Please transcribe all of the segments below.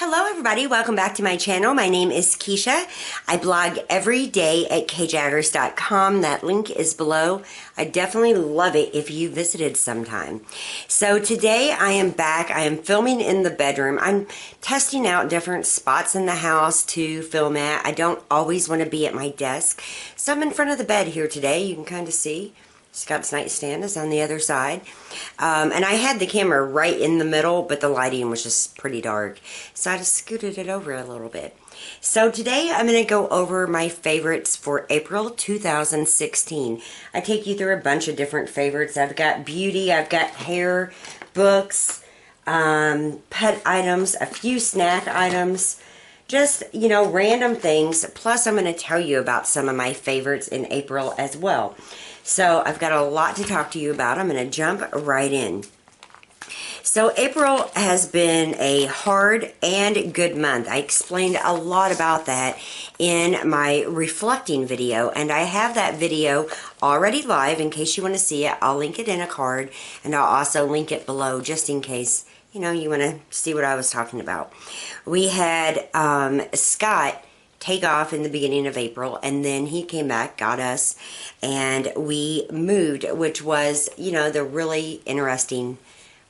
Hello everybody, welcome back to my channel. My name is Kisha. I blog every day at kjaggers.com. That link is below. I definitely love it if you visited sometime. So today I am back. I am filming in the bedroom. I'm testing out different spots in the house to film at. I don't always want to be at my desk. So I'm in front of the bed here today. You can kind of see. Scott's nightstand is on the other side. And I had the camera right in the middle, but the lighting was just pretty dark. So I just scooted it over a little bit. So today I'm going to go over my favorites for April 2016. I take you through a bunch of different favorites. I've got beauty, I've got hair, books, pet items, a few snack items. Just, you know, random things. Plus I'm going to tell you about some of my favorites in April as well. So I've got a lot to talk to you about. I'm going to jump right in. So April has been a hard and good month. I explained a lot about that in my reflecting video, and I have that video already live. In case you want to see it, I'll link it in a card, and I'll also link it below just in case, you know, you want to see what I was talking about. We had Scott take off in the beginning of April, and then he came back, got us, and we moved, which was, you know, the really interesting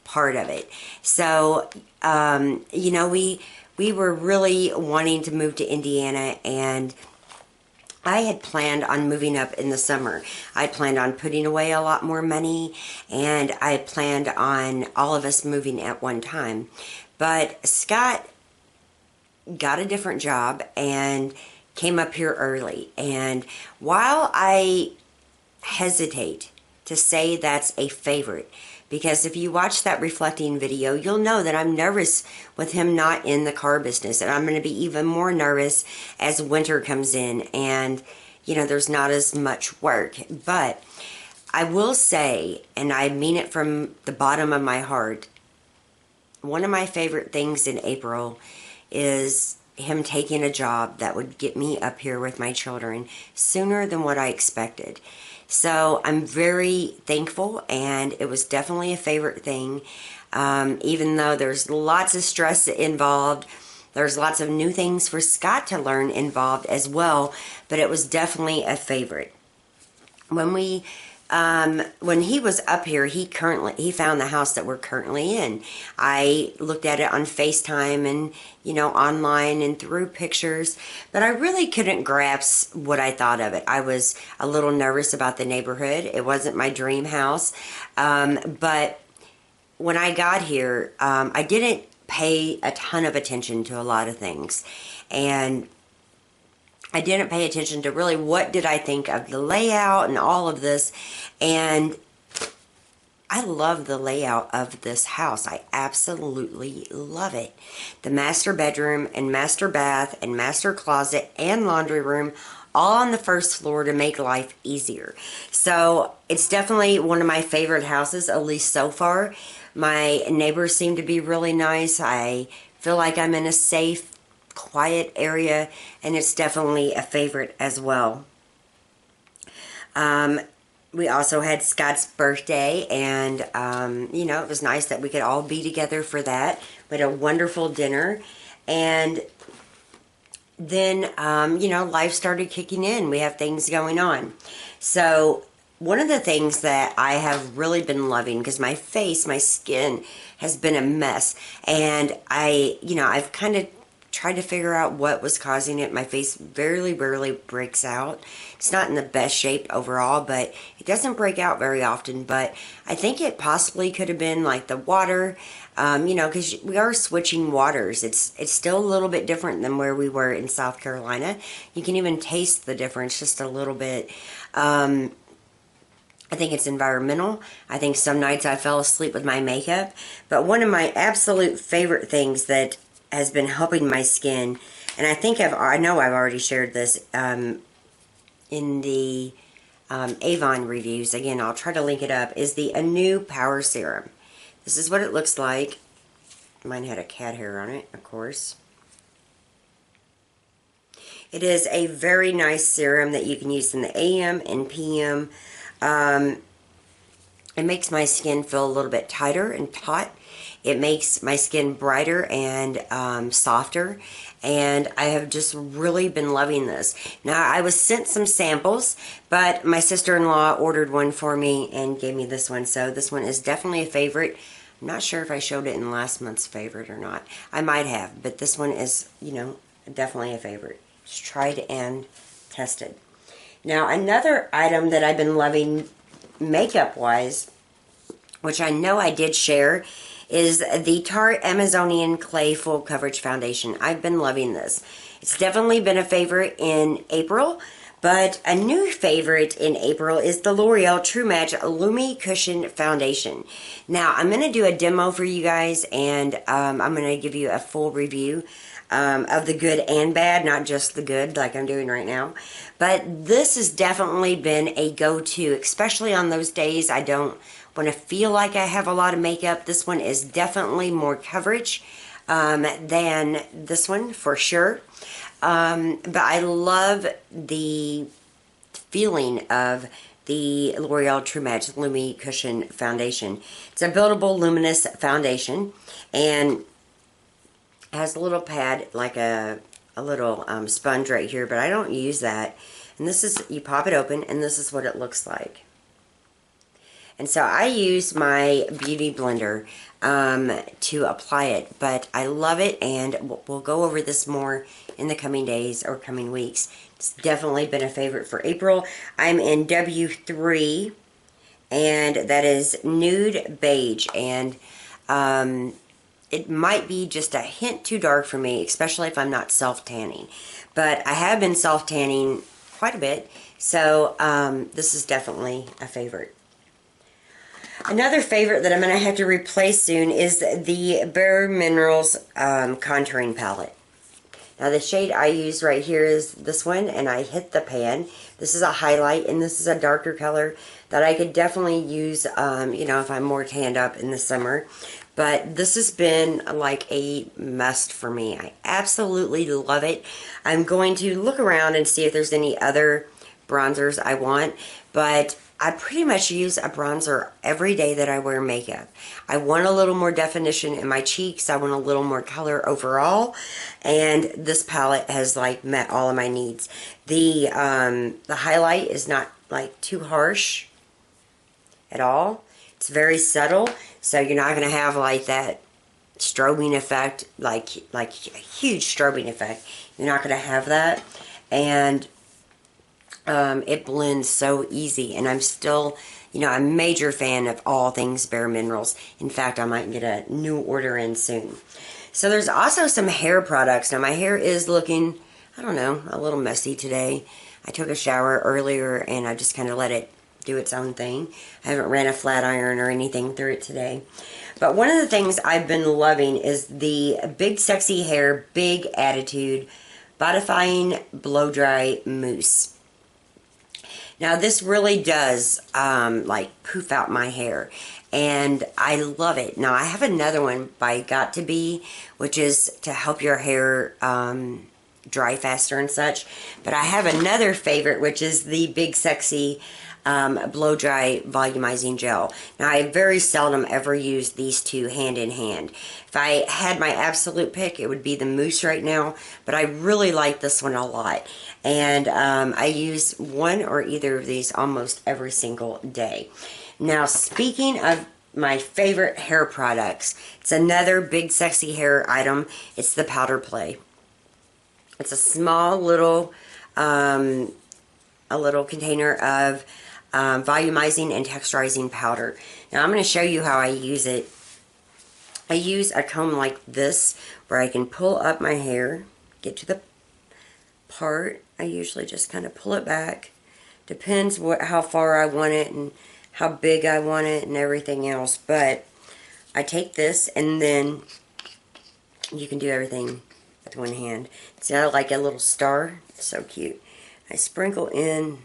part of it. So, you know, we were really wanting to move to Indiana, and I had planned on moving up in the summer. I planned on putting away a lot more money, and I planned on all of us moving at one time. But Scott got a different job and came up here early. And while I hesitate to say that's a favorite, because if you watch that reflecting video, you'll know that I'm nervous with him not in the car business, and I'm going to be even more nervous as winter comes in and, you know, there's not as much work. But I will say, and I mean it from the bottom of my heart, one of my favorite things in April is him taking a job that would get me up here with my children sooner than what I expected. So I'm very thankful, and it was definitely a favorite thing. Even though there's lots of stress involved, there's lots of new things for Scott to learn involved as well, but it was definitely a favorite. When he was up here, he found the house that we're currently in. I looked at it on FaceTime and, you know, online and through pictures, but I really couldn't grasp what I thought of it. I was a little nervous about the neighborhood. It wasn't my dream house, but when I got here, I didn't pay a ton of attention to a lot of things, and I didn't pay attention to really what did I think of the layout and all of this. And I love the layout of this house. I absolutely love it. The master bedroom and master bath and master closet and laundry room all on the first floor to make life easier. So it's definitely one of my favorite houses, at least so far. My neighbors seem to be really nice. I feel like I'm in a safe, quiet area, and it's definitely a favorite as well. We also had Scott's birthday, and you know, it was nice that we could all be together for that. We had a wonderful dinner, and then you know, life started kicking in. We have things going on. So one of the things that I have really been loving, because my skin has been a mess, and I've kind of tried to figure out what was causing it. My face very rarely breaks out. It's not in the best shape overall, but it doesn't break out very often. But I think it possibly could have been like the water, you know, because we are switching waters. It's still a little bit different than where we were in South Carolina. You can even taste the difference just a little bit. I think it's environmental. I think some nights I fell asleep with my makeup. But one of my absolute favorite things that has been helping my skin, and I know I've already shared this in the Avon reviews. Again, I'll try to link it up, is the Anew Power Serum. This is what it looks like. Mine had a cat hair on it, of course. It is a very nice serum that you can use in the AM and PM. It makes my skin feel a little bit tighter and taut, It makes my skin brighter and softer, and I have just really been loving this. Now, I was sent some samples, but my sister-in-law ordered one for me and gave me this one, so this one is definitely a favorite. I'm not sure if I showed it in last month's favorite or not. I might have, but this one is, you know, definitely a favorite. It's tried and tested. Now, another item that I've been loving makeup-wise, which I know I did share, is the Tarte Amazonian Clay Full Coverage Foundation. I've been loving this. It's definitely been a favorite in April, but a new favorite in April is the L'Oreal True Match Lumi Cushion Foundation. Now, I'm going to do a demo for you guys, and I'm going to give you a full review of the good and bad, not just the good like I'm doing right now. But this has definitely been a go-to, especially on those days I don't want to feel like I have a lot of makeup. This one is definitely more coverage than this one for sure. But I love the feeling of the L'Oreal True Match Lumi Cushion Foundation. It's a buildable luminous foundation, and has a little pad, like a little sponge right here, but I don't use that. And this is, you pop it open, and this is what it looks like. And so I use my beauty blender to apply it, but I love it, and we'll go over this more in the coming days or coming weeks. It's definitely been a favorite for April. I'm in W3, and that is nude beige, and it might be just a hint too dark for me, especially if I'm not self-tanning. But I have been self-tanning quite a bit, so this is definitely a favorite. Another favorite that I'm going to have to replace soon is the Bare Minerals contouring palette. Now, the shade I use right here is this one, and I hit the pan. This is a highlight, and this is a darker color that I could definitely use, you know, if I'm more tanned up in the summer. But this has been like a must for me. I absolutely love it. I'm going to look around and see if there's any other bronzers I want, but I pretty much use a bronzer every day that I wear makeup. I want a little more definition in my cheeks. I want a little more color overall, and this palette has like met all of my needs. The highlight is not like too harsh at all. It's very subtle, so you're not going to have like that strobing effect, like a huge strobing effect. You're not going to have that, and it blends so easy, and I'm still, you know, I'm a major fan of all things Bare Minerals. In fact, I might get a new order in soon. So there's also some hair products. Now, my hair is looking, I don't know, a little messy today. I took a shower earlier, and I just kind of let it do its own thing. I haven't ran a flat iron or anything through it today. But one of the things I've been loving is the Big Sexy Hair Big Attitude Bodifying Blow Dry Mousse. Now, this really does like poof out my hair, and I love it. Now, I have another one by Got to Be, which is to help your hair dry faster and such. But I have another favorite, which is the Big Sexy blow dry volumizing gel. Now, I very seldom ever use these two hand in hand. If I had my absolute pick, it would be the mousse right now, but I really like this one a lot, and I use one or either of these almost every single day. Now, speaking of my favorite hair products, it's another Big Sexy Hair item. It's the Powder Play. It's a small little container of volumizing and texturizing powder. Now, I'm going to show you how I use it. I use a comb like this where I can pull up my hair, get to the part. I usually just kind of pull it back. Depends how far I want it and how big I want it and everything else. But I take this, and then you can do everything with one hand. See, I like a little star. It's so cute. I sprinkle in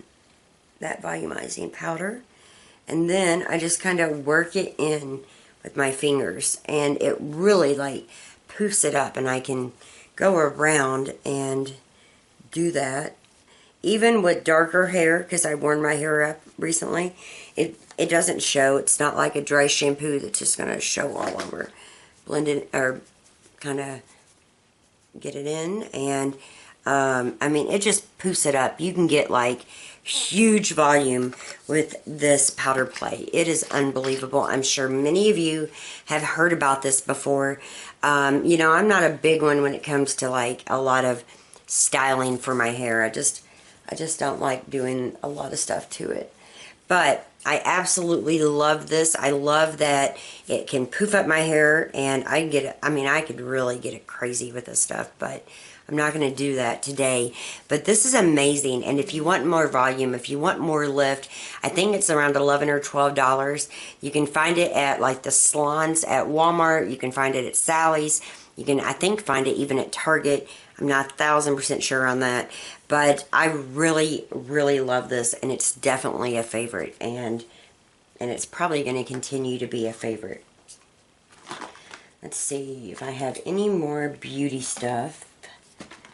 that volumizing powder, and then I just kind of work it in with my fingers, and it really like poofs it up, and I can go around and do that even with darker hair, because I worn my hair up recently. It doesn't show. It's not like a dry shampoo that's just going to show all over. blend it, or kind of get it in, and I mean, it just poofs it up. You can get like huge volume with this powder play. It is unbelievable. I'm sure many of you have heard about this before. You know, I'm not a big one when it comes to like a lot of styling for my hair. I just don't like doing a lot of stuff to it. But I absolutely love this. I love that it can poof up my hair, and I can get it. I mean, I could really get it crazy with this stuff, but I'm not going to do that today. But this is amazing, and if you want more volume, if you want more lift, I think it's around $11 or $12. You can find it at like the salons at Walmart. You can find it at Sally's. You can, I think, find it even at Target. I'm not 1,000% sure on that, but I really, really love this, and it's definitely a favorite, and it's probably going to continue to be a favorite. Let's see if I have any more beauty stuff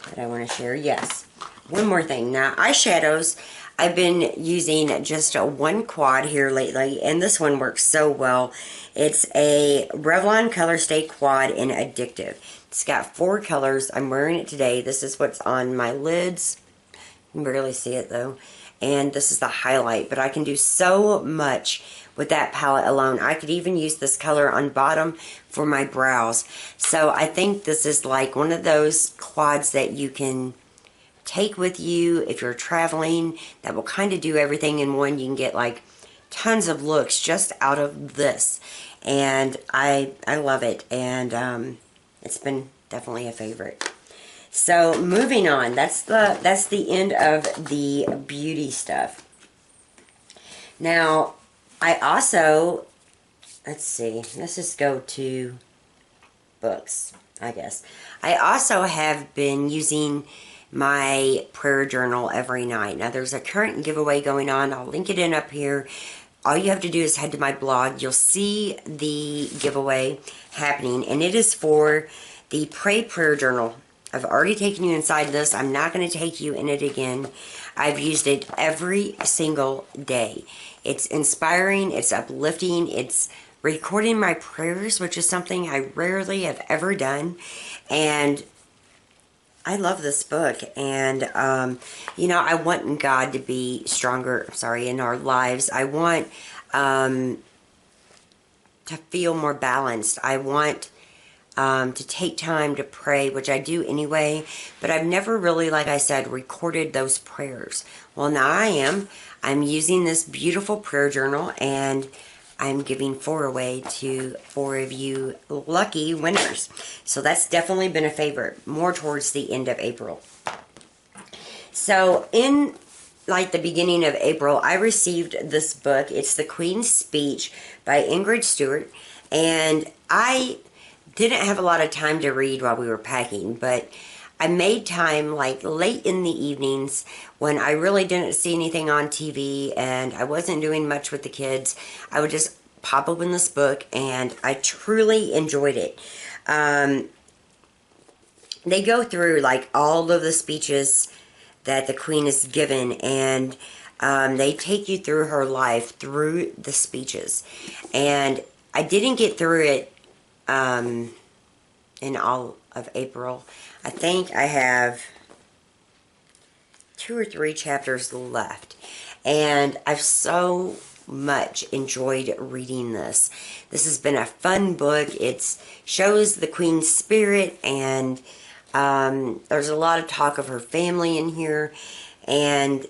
that I want to share. Yes, one more thing. Now, eyeshadows, I've been using just one quad here lately, and this one works so well. It's a Revlon Color Stay Quad in Addictive. It's got 4 colors. I'm wearing it today. This is what's on my lids. You can barely see it though. And this is the highlight, but I can do so much with that palette alone. I could even use this color on bottom for my brows. So I think this is like one of those quads that you can take with you if you're traveling, that will kind of do everything in one. You can get like tons of looks just out of this, and I love it, and it's been definitely a favorite. So moving on, that's the end of the beauty stuff. Now I also, let's see, let's just go to books, I guess. I also have been using my prayer journal every night. Now there's a current giveaway going on. I'll link it in up here. All you have to do is head to my blog. You'll see the giveaway happening, and it is for the Pray Prayer Journal. I've already taken you inside this. I'm not going to take you in it again. I've used it every single day. It's inspiring. It's uplifting. It's recording my prayers, which is something I rarely have ever done. And I love this book, and you know, I want God to be stronger, in our lives. I want to feel more balanced. I want to take time to pray, which I do anyway, but I've never really, like I said, recorded those prayers. Well, now I am. I'm using this beautiful prayer journal, and I'm giving 4 away to 4 of you lucky winners. So that's definitely been a favorite, more towards the end of April. So in like the beginning of April, I received this book. It's The Queen's Speech by Ingrid Stewart, and I didn't have a lot of time to read while we were packing, but I made time like late in the evenings when I really didn't see anything on TV and I wasn't doing much with the kids. I would just pop open this book, and I truly enjoyed it. They go through like all of the speeches that the Queen has given, and they take you through her life through the speeches. And I didn't get through it in all of April. I think I have 2 or 3 chapters left, and I've so much enjoyed reading this. This has been a fun book. It shows the Queen's spirit, and there's a lot of talk of her family in here, and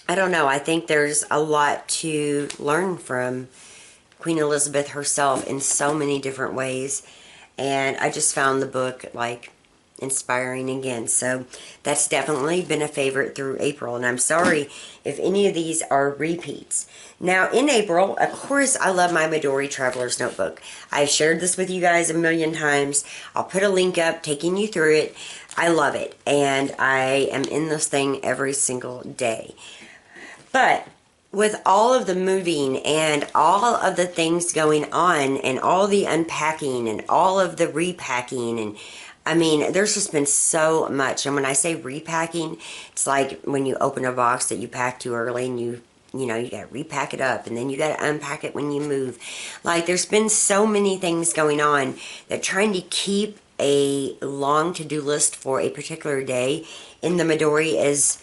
I don't know, I think there's a lot to learn from Queen Elizabeth herself in so many different ways, and I just found the book like inspiring again. So that's definitely been a favorite through April, and I'm sorry if any of these are repeats. Now in April, of course, I love my Midori Traveler's Notebook. I've shared this with you guys a million times. I'll put a link up taking you through it. I love it, and I am in this thing every single day. But with all of the moving and all of the things going on and all the unpacking and all of the repacking, and I mean, there's just been so much. And when I say repacking, it's like when you open a box that you packed too early and you you know, you got to repack it up, and then you got to unpack it when you move. Like, there's been so many things going on that trying to keep a long to-do list for a particular day in the Midori is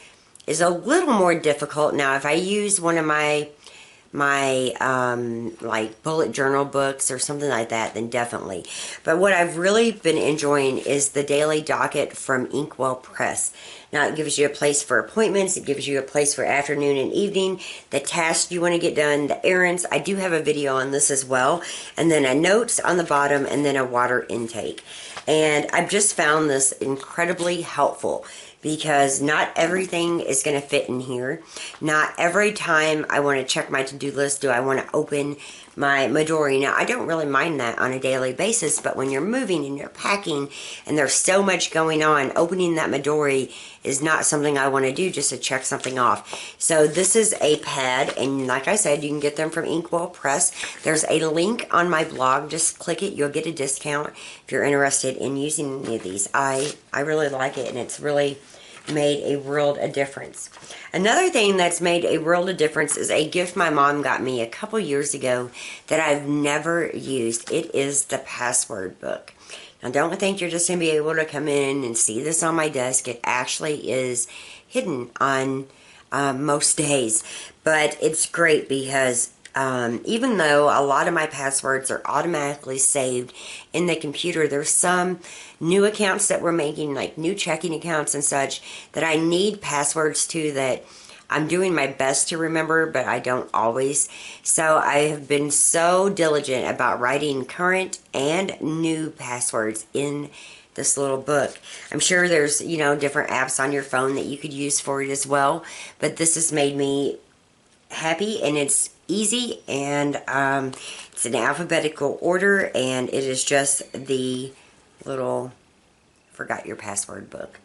a little more difficult. Now, if I use one of my like bullet journal books or something like that, then definitely. But what I've really been enjoying is the daily docket from Inkwell Press. Now, it gives you a place for appointments, it gives you a place for afternoon and evening, the tasks you want to get done, the errands. I do have a video on this as well, and then a notes on the bottom, and then a water intake. And I've just found this incredibly helpful, because not everything is going to fit in here. Not every time I want to check my to-do list do I want to open my Midori. Now, I don't really mind that on a daily basis, but when you're moving and you're packing and there's so much going on, opening that Midori is not something I want to do just to check something off. So this is a pad, and like I said, you can get them from Inkwell Press. There's a link on my blog. Just click it. You'll get a discount if you're interested in using any of these. I really like it, and it's really made a world of difference. Another thing that's made a world of difference is a gift my mom got me a couple years ago that I've never used. It is the password book. Now, don't think you're just going to be able to come in and see this on my desk. It actually is hidden on most days. But it's great because even though a lot of my passwords are automatically saved in the computer, there's some new accounts that we're making, like new checking accounts and such, that I need passwords to, that I'm doing my best to remember, but I don't always. So I have been so diligent about writing current and new passwords in this little book. I'm sure there's, you know, different apps on your phone that you could use for it as well, but this has made me happy, and it's easy, and it's in alphabetical order, and it is just the little forgot your password book.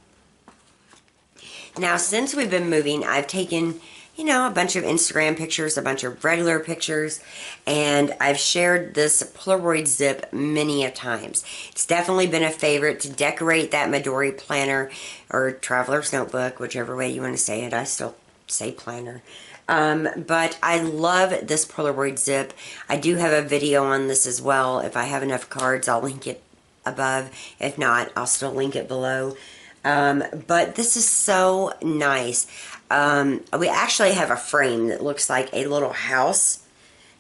Now, since we've been moving, I've taken, you know, a bunch of Instagram pictures, a bunch of regular pictures, and I've shared this Polaroid zip many a times. It's definitely been a favorite to decorate that Midori planner or traveler's notebook, whichever way you want to say it. I still say planner. But I love this Polaroid zip. I do have a video on this as well. If I have enough cards, I'll link it above. If not, I'll still link it below. But this is so nice. We actually have a frame that looks like a little house.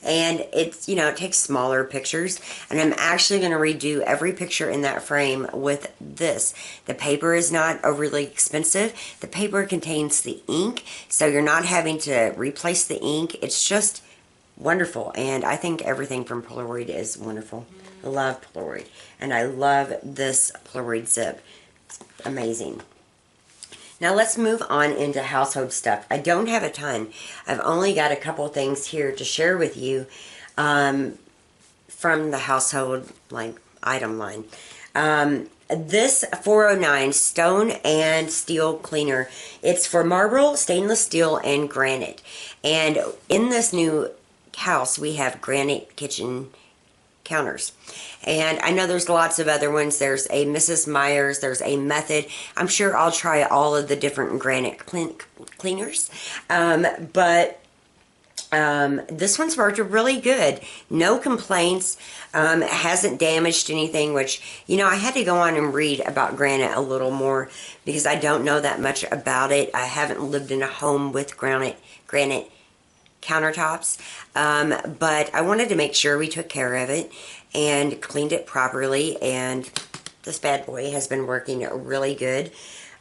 And it's, you know, it takes smaller pictures. And I'm actually going to redo every picture in that frame with this. The paper is not overly expensive. The paper contains the ink, so you're not having to replace the ink. It's just wonderful. And I think everything from Polaroid is wonderful. I love Polaroid. And I love this Polaroid zip. It's amazing. Now let's move on into household stuff. I don't have a ton. I've only got a couple things here to share with you from the household item line. This 409 stone and steel cleaner. It's for marble, stainless steel, and granite. And in this new house, we have granite kitchen counters. And I know there's lots of other ones. There's a Mrs. Myers, there's a Method. I'm sure I'll try all of the different granite cleaners. But this one's worked really good. No complaints. It hasn't damaged anything, which, you know, I had to go on and read about granite a little more because I don't know that much about it. I haven't lived in a home with granite countertops, but I wanted to make sure we took care of it and cleaned it properly, and this bad boy has been working really good.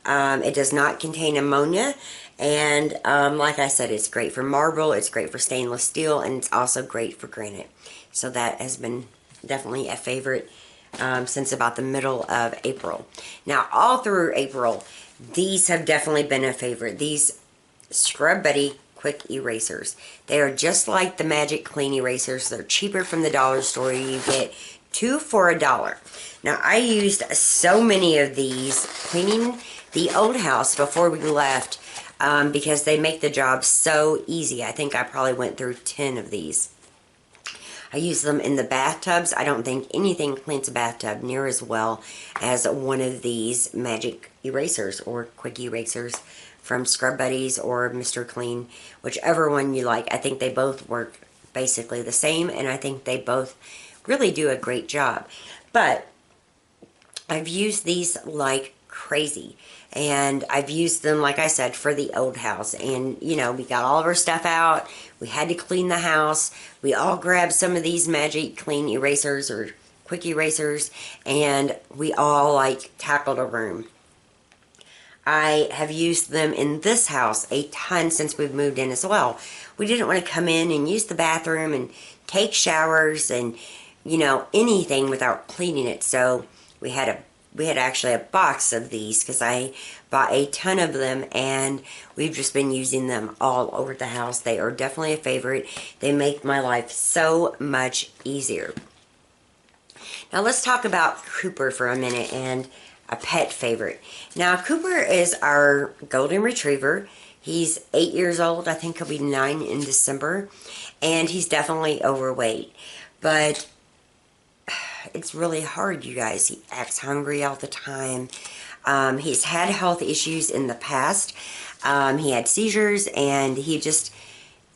It does not contain ammonia, and like I said, it's great for marble, it's great for stainless steel, and it's also great for granite. So that has been definitely a favorite since about the middle of April. Now, all through April, these have definitely been a favorite. These Scrub Buddy quick erasers. They are just like the Magic Clean erasers. They're cheaper from the dollar store. You get 2 for $1. Now, I used so many of these cleaning the old house before we left because they make the job so easy. I think I probably went through 10 of these. I use them in the bathtubs. I don't think anything cleans a bathtub near as well as one of these magic erasers or quick erasers from Scrub Buddies or Mr. Clean, whichever one you like. I think they both work basically the same, and I think they both really do a great job. But I've used these like crazy, and I've used them, like I said, for the old house. And you know, we got all of our stuff out, we had to clean the house, we all grabbed some of these magic clean erasers or quick erasers, and we all like tackled a room. I have used them in this house a ton since we've moved in as well. We didn't want to come in and use the bathroom and take showers and, you know, anything without cleaning it. So we had actually a box of these because I bought a ton of them, and we've just been using them all over the house. They are definitely a favorite. They make my life so much easier. Now let's talk about Cooper for a minute, and a pet favorite. Now, Cooper is our golden retriever. He's 8 years old. I think he'll be 9 in December. And he's definitely overweight. But it's really hard, you guys. He acts hungry all the time. He's had health issues in the past. He had seizures, and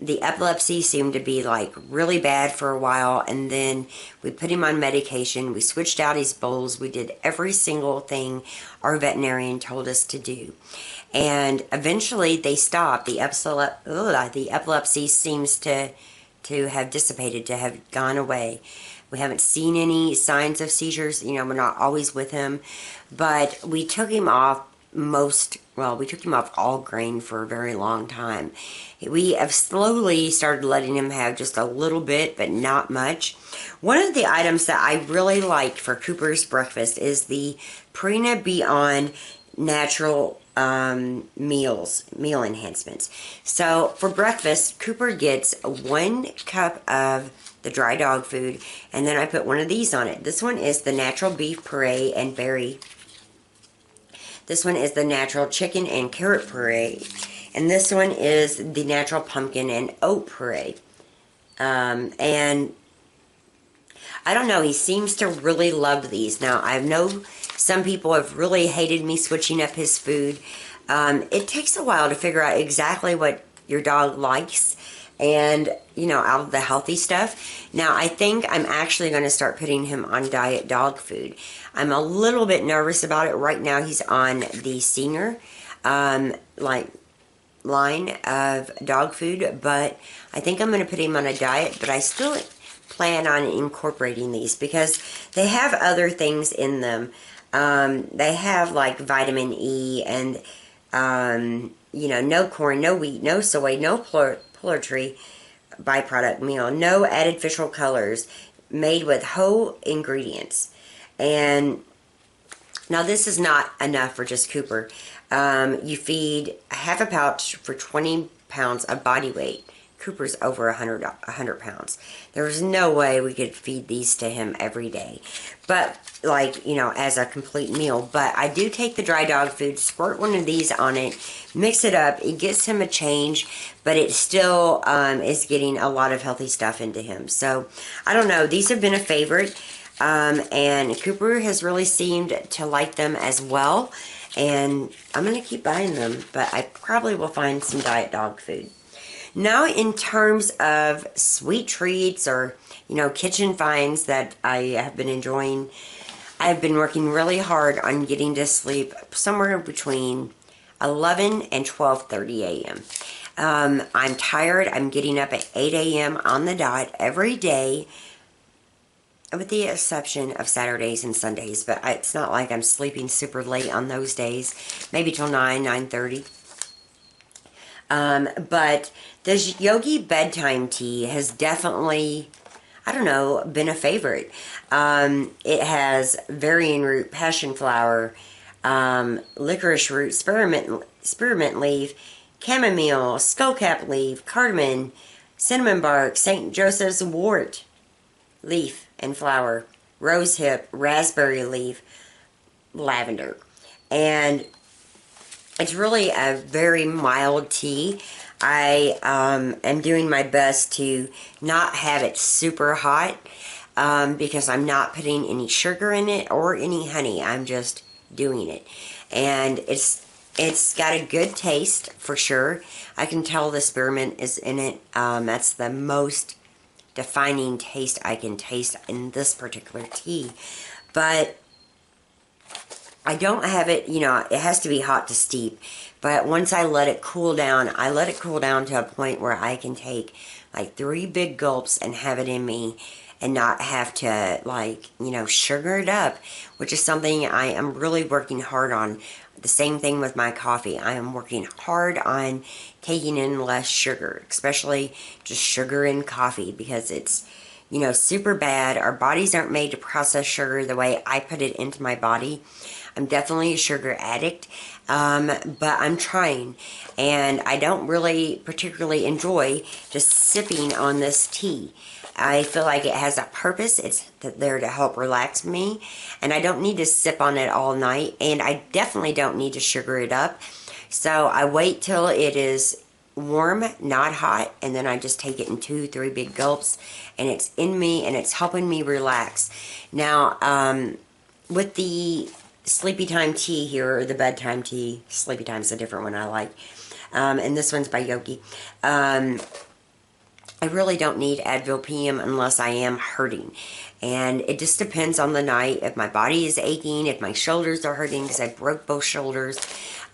the epilepsy seemed to be like really bad for a while, and then we put him on medication. We switched out his bowls. We did every single thing our veterinarian told us to do, and eventually they stopped. The epilepsy seems to have dissipated, to have gone away. We haven't seen any signs of seizures. You know, we're not always with him, but we took him off we took him off all grain for a very long time. We have slowly started letting him have just a little bit, but not much. One of the items that I really like for Cooper's breakfast is the Purina Beyond Natural meal enhancements. So for breakfast, Cooper gets 1 cup of the dry dog food, and then I put one of these on it. This one is the natural beef puree and berry. This one is the natural chicken and carrot puree. And this one is the natural pumpkin and oat puree. And I don't know, he seems to really love these. Now, I know some people have really hated me switching up his food. It takes a while to figure out exactly what your dog likes, and, you know, out of the healthy stuff. Now, I think I'm actually going to start putting him on diet dog food. I'm a little bit nervous about it. Right now, he's on the senior, line of dog food, but I think I'm going to put him on a diet, but I still plan on incorporating these because they have other things in them. They have, like, vitamin E and, you know, no corn, no wheat, no soy, no poultry byproduct meal, no artificial colors, made with whole ingredients. And now this is not enough for just Cooper. You feed half a pouch for 20 pounds of body weight. Cooper's over 100 pounds. There's no way we could feed these to him every day. But, like, you know, as a complete meal. But I do take the dry dog food, squirt one of these on it, mix it up. It gets him a change, but it still is getting a lot of healthy stuff into him. So, I don't know. These have been a favorite. And Cooper has really seemed to like them as well. And I'm going to keep buying them, but I probably will find some diet dog food. Now, in terms of sweet treats or, you know, kitchen finds that I have been enjoying, I've been working really hard on getting to sleep somewhere between 11 and 12:30 a.m. I'm tired. I'm getting up at 8 a.m. on the dot every day, with the exception of Saturdays and Sundays. But it's not like I'm sleeping super late on those days, maybe till 9:30. But this Yogi bedtime tea has definitely, I don't know, been a favorite. It has varying root, passion flower, licorice root, spearmint leaf, chamomile, skullcap leaf, cardamom, cinnamon bark, St. Joseph's wort leaf and flower, rosehip, raspberry leaf, lavender. And it's really a very mild tea. I am doing my best to not have it super hot because I'm not putting any sugar in it or any honey. I'm just doing it. And it's got a good taste for sure. I can tell the spearmint is in it. That's the most defining taste I can taste in this particular tea. But I don't have it, you know, it has to be hot to steep. But once I let it cool down, I let it cool down to a point where I can take like 3 big gulps and have it in me and not have to, like, you know, sugar it up, which is something I am really working hard on. The same thing with my coffee. I am working hard on taking in less sugar, especially just sugar in coffee, because it's, you know, super bad. Our bodies aren't made to process sugar the way I put it into my body. I'm definitely a sugar addict, but I'm trying, and I don't really particularly enjoy just sipping on this tea. I feel like it has a purpose. It's there to help relax me, and I don't need to sip on it all night, and I definitely don't need to sugar it up. So I wait till it is warm, not hot, and then I just take it in 2-3 big gulps, and it's in me, and it's helping me relax. Now, with the sleepy time tea here, or the bedtime tea, sleepy time is a different one I like, and this one's by Yogi. I really don't need Advil PM unless I am hurting. And it just depends on the night. If my body is aching, if my shoulders are hurting because I broke both shoulders,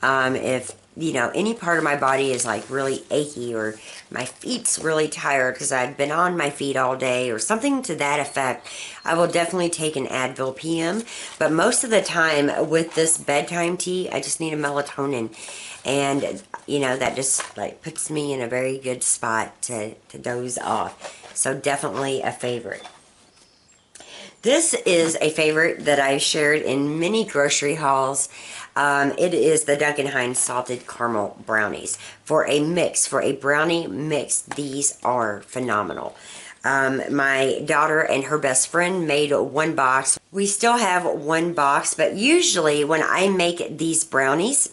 if, you know, any part of my body is like really achy, or my feet's really tired because I've been on my feet all day, or something to that effect, I will definitely take an Advil PM. But most of the time with this bedtime tea, I just need a melatonin. And, you know, that just like puts me in a very good spot to doze off. So definitely a favorite. This is a favorite that I've shared in many grocery hauls. It is the Duncan Hines Salted Caramel Brownies. For a mix, for a brownie mix, these are phenomenal. My daughter and her best friend made 1 box. We still have 1 box, but usually when I make these brownies,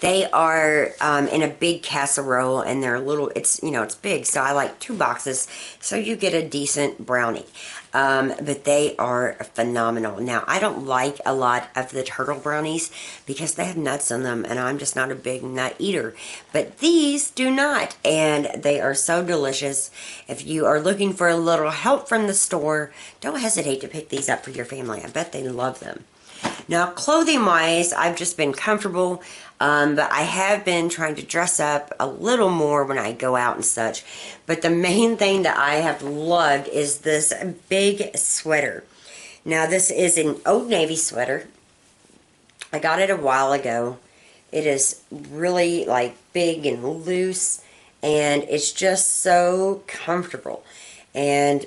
they are in a big casserole, and they're little, it's, you know, it's big, so I like 2 boxes, so you get a decent brownie. But they are phenomenal. Now, I don't like a lot of the turtle brownies because they have nuts in them, and I'm just not a big nut eater. But these do not, and they are so delicious. If you are looking for a little help from the store, don't hesitate to pick these up for your family. I bet they love them. Now, clothing-wise, I've just been comfortable, but I have been trying to dress up a little more when I go out and such. But the main thing that I have loved is this big sweater. Now, this is an Old Navy sweater. I got it a while ago. It is really, like, big and loose, and it's just so comfortable. And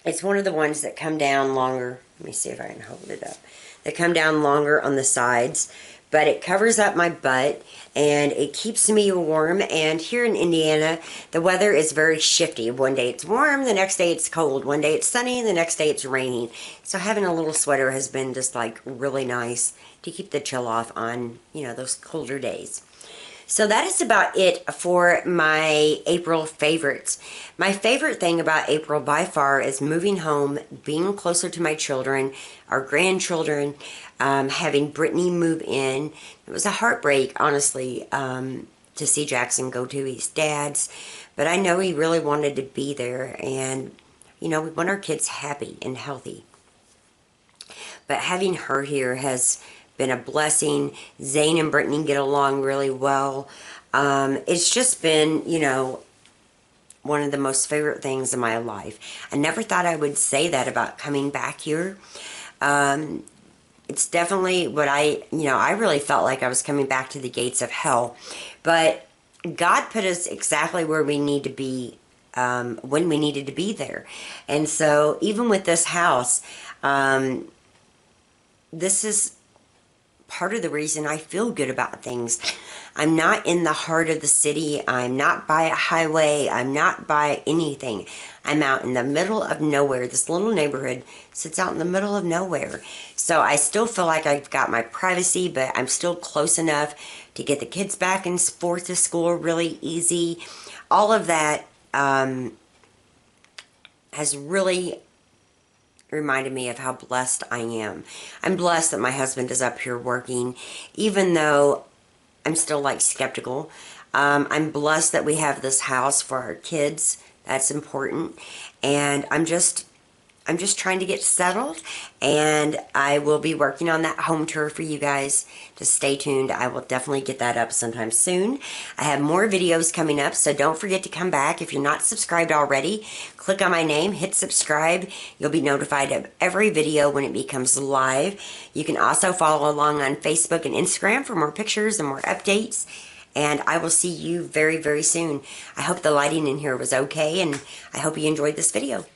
it's one of the ones that come down longer. Let me see if I can hold it up. They come down longer on the sides, but it covers up my butt, and it keeps me warm. And here in Indiana, the weather is very shifty. One day it's warm, the next day it's cold. One day it's sunny, the next day it's raining. So having a little sweater has been just like really nice to keep the chill off on, you know, those colder days. So that is about it for my April favorites. My favorite thing about April by far is moving home, being closer to my children, our grandchildren, having Brittany move in. It was a heartbreak, honestly, to see Jackson go to his dad's. But I know he really wanted to be there, and, you know, we want our kids happy and healthy. But having her here has been a blessing. Zane and Brittany get along really well. It's just been, you know, one of the most favorite things in my life. I never thought I would say that about coming back here. It's definitely what I really felt like I was coming back to the gates of hell. But God put us exactly where we need to be when we needed to be there. And so even with this house, this is part of the reason I feel good about things. I'm not in the heart of the city. I'm not by a highway. I'm not by anything. I'm out in the middle of nowhere. This little neighborhood sits out in the middle of nowhere. So I still feel like I've got my privacy, but I'm still close enough to get the kids back and forth to school really easy. All of that has really reminded me of how blessed I am. I'm blessed that my husband is up here working, even though I'm still like skeptical. I'm blessed that we have this house for our kids. That's important. And I'm just trying to get settled, and I will be working on that home tour for you guys. Just stay tuned. I will definitely get that up sometime soon. I have more videos coming up, so don't forget to come back. If you're not subscribed already, click on my name, hit subscribe. You'll be notified of every video when it becomes live. You can also follow along on Facebook and Instagram for more pictures and more updates. And I will see you very, very soon. I hope the lighting in here was okay, and I hope you enjoyed this video.